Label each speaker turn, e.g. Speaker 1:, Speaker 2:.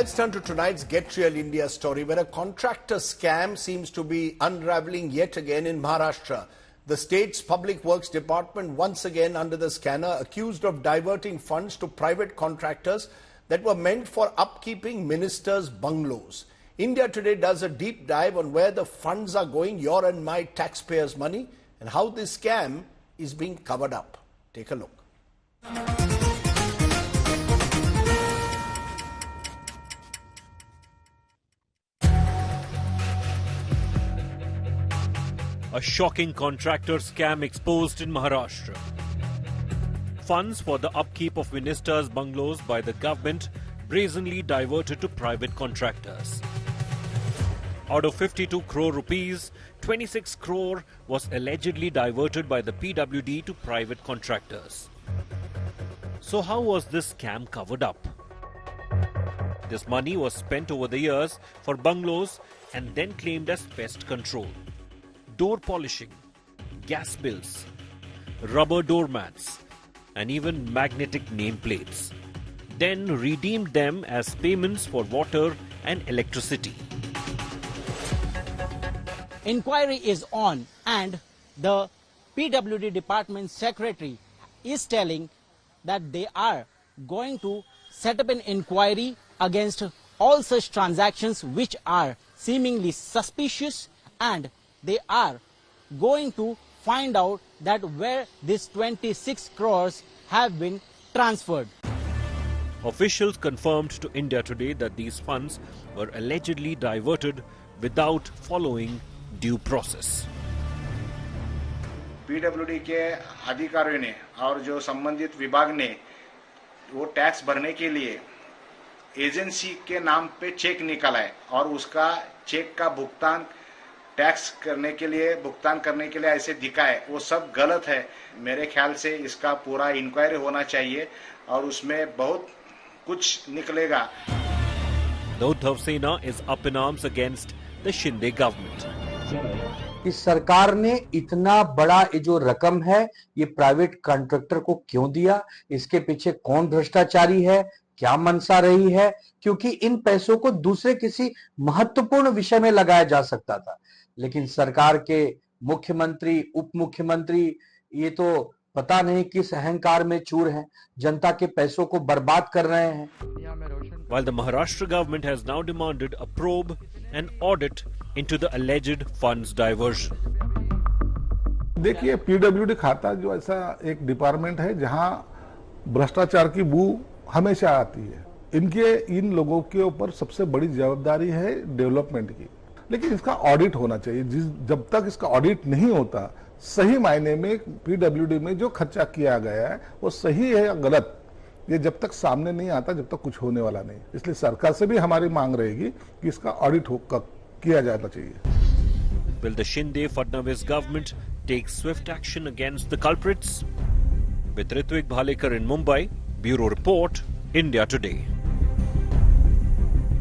Speaker 1: Let's turn to tonight's Get Real India story, where a contractor scam seems to be unraveling yet again in Maharashtra. The state's Public Works Department once again under the scanner, accused of diverting funds to private contractors that were meant for upkeeping ministers' bungalows. India Today does a deep dive on where the funds are going, your and my taxpayers' money, and how this scam is being covered up. Take a look.
Speaker 2: A shocking contractor scam exposed in Maharashtra. Funds for the upkeep of ministers' bungalows by the government brazenly diverted to private contractors. Out of 52 crore rupees, 26 crore was allegedly diverted by the PWD to private contractors. So how was this scam covered up? This money was spent over the years for bungalows and then claimed as pest control, door polishing, gas bills, rubber doormats, and even magnetic nameplates. Then redeemed them as payments for water and electricity.
Speaker 3: Inquiry is on, and the PWD department secretary is telling that they are going to set up an inquiry against all such transactions which are seemingly suspicious, and they are going to find out that where these 26 crores have been transferred.
Speaker 2: Officials confirmed to India Today that these funds were allegedly diverted without following due process.
Speaker 4: PWD के अधिकारियों ने और जो संबंधित विभाग ने वो tax भरने के लिए एजेंसी के नाम पे चेक निकाला है और उसका चेक का भुगतान टैक्स करने के लिए ऐसे दिखाए, वो सब गलत है। मेरे ख्याल से इसका पूरा इंक्वायरी होना चाहिए और उसमें बहुत कुछ निकलेगा।
Speaker 2: Uddhav Sena is up in arms against the Shinde government.
Speaker 5: इस सरकार ने इतना बड़ा ये जो रकम है ये प्राइवेट कॉन्ट्रैक्टर को क्यों दिया, इसके पीछे कौन भ्रष्टाचारी है, क्या मंशा रही है, क्योंकि इन पैसों को दूसरे किसी महत्वपूर्ण विषय में लगाया जा सकता था, लेकिन सरकार के मुख्यमंत्री, उप मुख्यमंत्री ये तो पता नहीं किस अहंकार में चूर हैं, जनता के पैसों को बर्बाद कर रहे हैं।
Speaker 2: While the Maharashtra government has now demanded a probe and audit into the alleged funds diversion.
Speaker 6: देखिए, पीडब्ल्यूडी खाता जो ऐसा एक डिपार्टमेंट है जहां भ्रष्टाचार की बू हमेशा आती है। इन लोगों के ऊपर सबसे बड़ी जवाबदारी है डेवलपमेंट की, लेकिन इसका ऑडिट होना चाहिए। जब तक इसका ऑडिट नहीं होता, सही मायने में पीडब्ल्यूडी में जो खर्चा किया गया है वो सही है या गलत, ये जब तक सामने नहीं आता, जब तक कुछ होने वाला नहीं। इसलिए सरकार से भी हमारी मांग रहेगी कि इसका ऑडिट किया जाना चाहिए।
Speaker 2: Will the Shinde-Fadnavis government take swift action against the culprits? With Ritwik Bhalekar in Mumbai, Bureau Report, India Today.